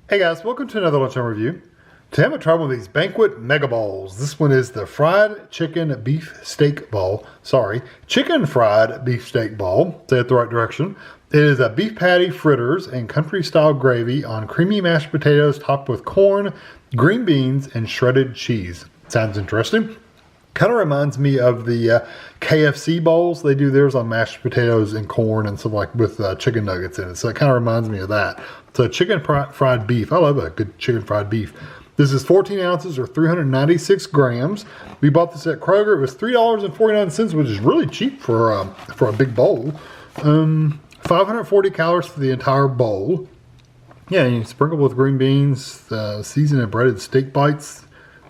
Hey guys, welcome to another Lunchtime review. Today I'm going to try one of these Banquet Mega Bowls. This one is the fried chicken beef steak bowl. Sorry, chicken fried beef steak bowl. Say it the right direction. It is a beef patty, fritters, and country style gravy on creamy mashed potatoes topped with corn, green beans, and shredded cheese. Sounds interesting. Kind of reminds me of the KFC bowls. They do theirs on mashed potatoes and corn and stuff like with chicken nuggets in it. So it kind of reminds me of that. So chicken fried beef. I love a good chicken fried beef. This is 14 ounces or 396 grams. We bought this at Kroger. It was $3.49, which is really cheap for a big bowl. 540 calories for the entire bowl. Yeah, and you sprinkle with green beans, seasoned and breaded steak bites.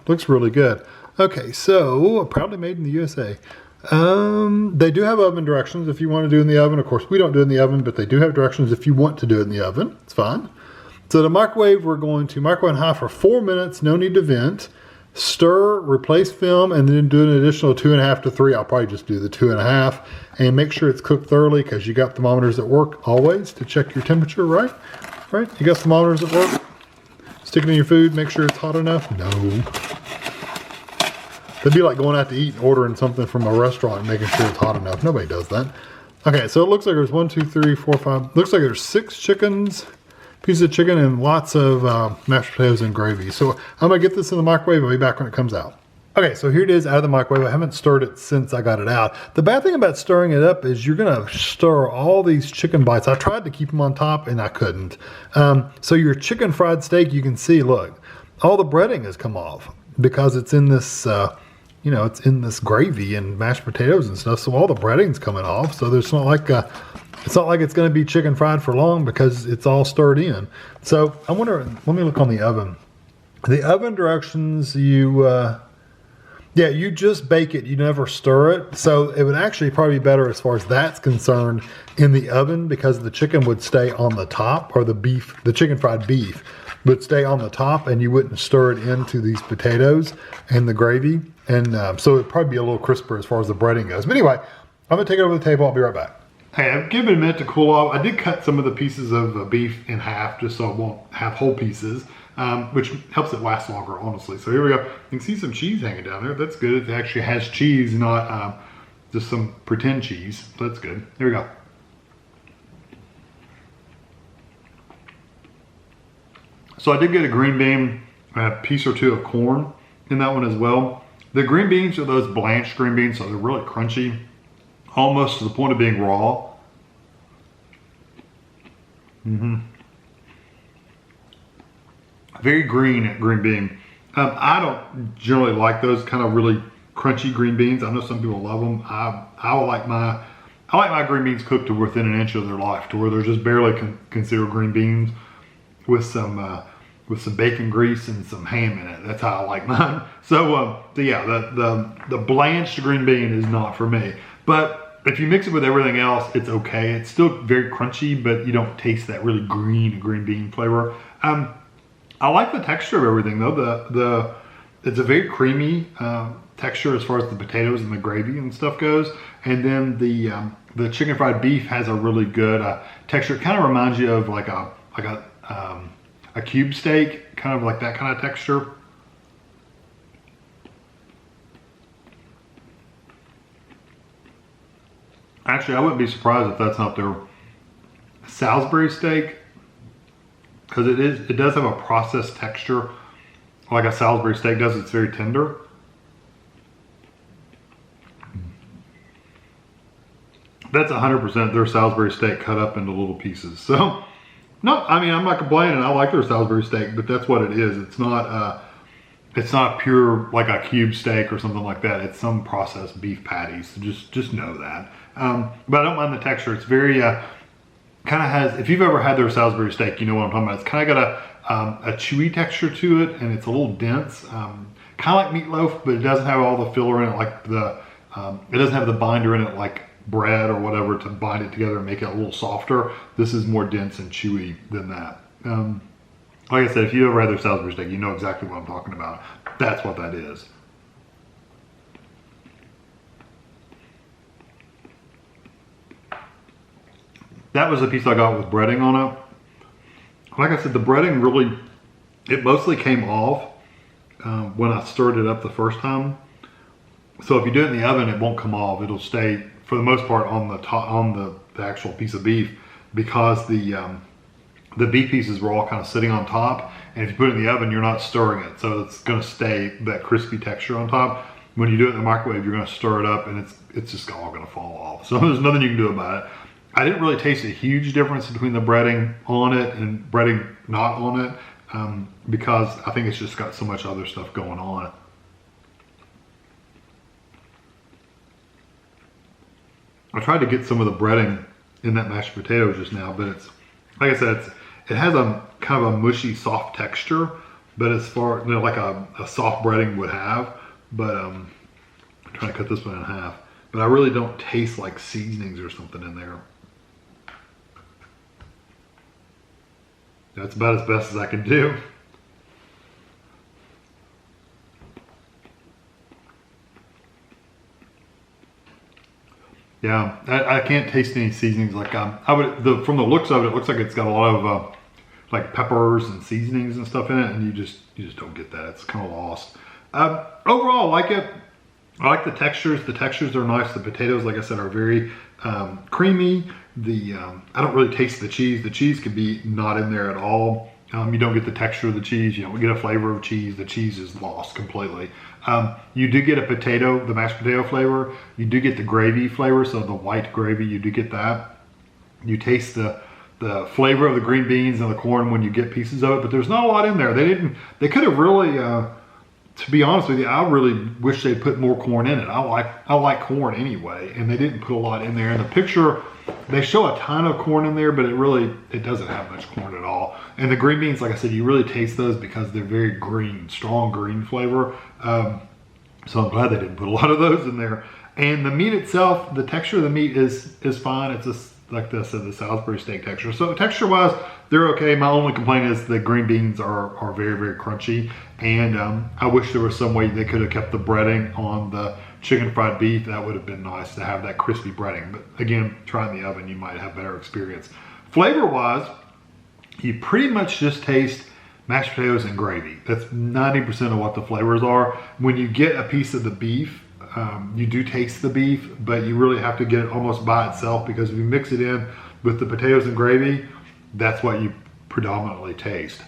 Looks really good. Okay, so proudly made in the USA. They do have oven directions if you want to do it in the oven. Of course, we don't do it in the oven, but they do have directions if you want to do it in the oven. It's fine. So the microwave, we're going to microwave on high for 4 minutes. No need to vent. Stir, replace film, and then do an additional 2.5 to 3. I'll probably just do the 2.5. And make sure it's cooked thoroughly because you got thermometers at work always to check your temperature, right? Right? You got thermometers at work? Stick it in your food, make sure it's hot enough? No. It'd be like going out to eat and ordering something from a restaurant and making sure it's hot enough. Nobody does that. Okay, so it looks like there's 1, 2, 3, 4, 5. Looks like there's 6 chickens, pieces of chicken, and lots of mashed potatoes and gravy. So I'm gonna get this in the microwave. I'll be back when it comes out. Okay, so here it is out of the microwave. I haven't stirred it since I got it out. The bad thing about stirring it up is you're gonna stir all these chicken bites. I tried to keep them on top and I couldn't. So your chicken fried steak, you can see, look, all the breading has come off because it's in this, it's in this gravy and mashed potatoes and stuff. So all the breading's coming off. So there's not like it's not like it's going to be chicken fried for long because it's all stirred in. So I wonder. Let me look on the oven. The oven directions, you just bake it. You never stir it. So it would actually probably be better as far as that's concerned in the oven because the chicken would stay on the top, or the chicken fried beef would stay on the top, and you wouldn't stir it into these potatoes and the gravy. And so it'd probably be a little crisper as far as the breading goes. But anyway, I'm gonna take it over the table. I'll be right back. Hey, I've given it a minute to cool off. I did cut some of the pieces of beef in half just so it won't have whole pieces, which helps it last longer, honestly. So here we go. You can see some cheese hanging down there. That's good. It actually has cheese, not just some pretend cheese. That's good. Here we go. So I did get a green bean, a piece or two of corn in that one as well. The green beans are those blanched green beans, so they're really crunchy, almost to the point of being raw. Very green green bean. I don't generally like those kind of really crunchy green beans. I know some people love them. I like my green beans cooked to within an inch of their life, to where they're just barely considered green beans with some bacon grease and some ham in it. That's how I like mine. So yeah, the blanched green bean is not for me. But if you mix it with everything else, it's okay. It's still very crunchy, but you don't taste that really green bean flavor. I like the texture of everything though. It's a very creamy texture as far as the potatoes and the gravy and stuff goes. And then the chicken fried beef has a really good texture. It kind of reminds you of like a cube steak, kind of like that kind of texture. Actually, I wouldn't be surprised if that's not their Salisbury steak, because it does have a processed texture like a Salisbury steak does. It's very tender. That's 100% their Salisbury steak cut up into little pieces. So no, I mean, I'm not complaining. I like their Salisbury steak, but that's what it is. It's not pure like a cube steak or something like that. It's some processed beef patties. So just know that. But I don't mind the texture. It's very kind of has. If you've ever had their Salisbury steak, you know what I'm talking about. It's kind of got a chewy texture to it, and it's a little dense, kind of like meatloaf, but it doesn't have all the filler in it like it doesn't have the binder in it like bread or whatever to bind it together and make it a little softer. This is more dense and chewy than that. Like I said, if you ever had their Salisbury steak, you know exactly what I'm talking about. That's what that is. That was the piece I got with breading on it. Like I said, the breading really it mostly came off when I stirred it up the first time. So if you do it in the oven, it won't come off. It'll stay, for the most part, on the top, on the actual piece of beef, because the beef pieces were all kind of sitting on top. And if you put it in the oven, you're not stirring it, so it's going to stay that crispy texture on top. When you do it in the microwave, you're going to stir it up, and it's just all going to fall off. So there's nothing you can do about it. I didn't really taste a huge difference between the breading on it and breading not on it, because I think it's just got so much other stuff going on. I tried to get some of the breading in that mashed potato just now, but it's, like I said, it has a kind of a mushy, soft texture, but as far, you know, like a soft breading would have. But I'm trying to cut this one in half. But I really don't taste like seasonings or something in there. That's about as best as I can do. Yeah, I can't taste any seasonings. Like from the looks of it, it looks like it's got a lot of like peppers and seasonings and stuff in it, and you just don't get that. It's kind of lost. Overall, I like it. I like the textures. The textures are nice. The potatoes, like I said, are very creamy. I don't really taste the cheese. The cheese could be not in there at all. You don't get the texture of the cheese. You don't get a flavor of cheese. The cheese is lost completely. You do get a potato, the mashed potato flavor. You do get the gravy flavor, so the white gravy, you do get that. You taste the flavor of the green beans and the corn when you get pieces of it, but there's not a lot in there. They could have really, to be honest with you, I really wish they'd put more corn in it. I like corn anyway, and they didn't put a lot in there. In the picture, they show a ton of corn in there, but it doesn't have much corn at all. And the green beans, like I said, you really taste those because they're very green, strong green flavor. So I'm glad they didn't put a lot of those in there. And the meat itself, the texture of the meat is fine. It's just like I said, the Salisbury steak texture. So texture-wise, they're okay. My only complaint is the green beans are very, very crunchy. And I wish there was some way they could have kept the breading on the chicken fried beef. That would have been nice to have that crispy breading. But again, try in the oven, you might have better experience. Flavor-wise, you pretty much just taste mashed potatoes and gravy. That's 90% of what the flavors are. When you get a piece of the beef, you do taste the beef, but you really have to get it almost by itself, because if you mix it in with the potatoes and gravy, that's what you predominantly taste.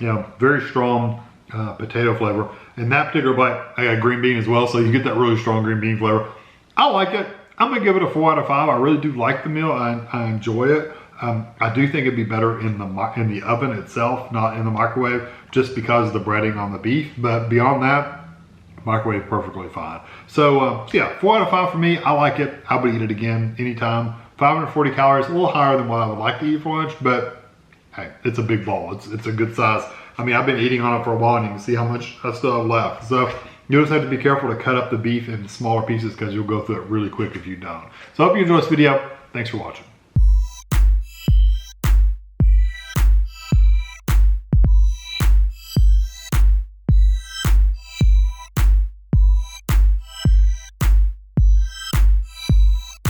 Yeah, very strong potato flavor. And that particular bite, I got green bean as well, so you get that really strong green bean flavor. I like it. I'm gonna give it a 4 out of 5. I really do like the meal. I enjoy it. I do think it'd be better in the oven itself, not in the microwave, just because of the breading on the beef. But beyond that, microwave perfectly fine. So yeah, 4 out of 5 for me. I like it. I would eat it again anytime. 540 calories, a little higher than what I would like to eat for lunch, but hey, it's a big bowl. It's a good size. I mean, I've been eating on it for a while, and you can see how much I still have left. So you just have to be careful to cut up the beef in smaller pieces, because you'll go through it really quick if you don't. So I hope you enjoyed this video. Thanks for watching.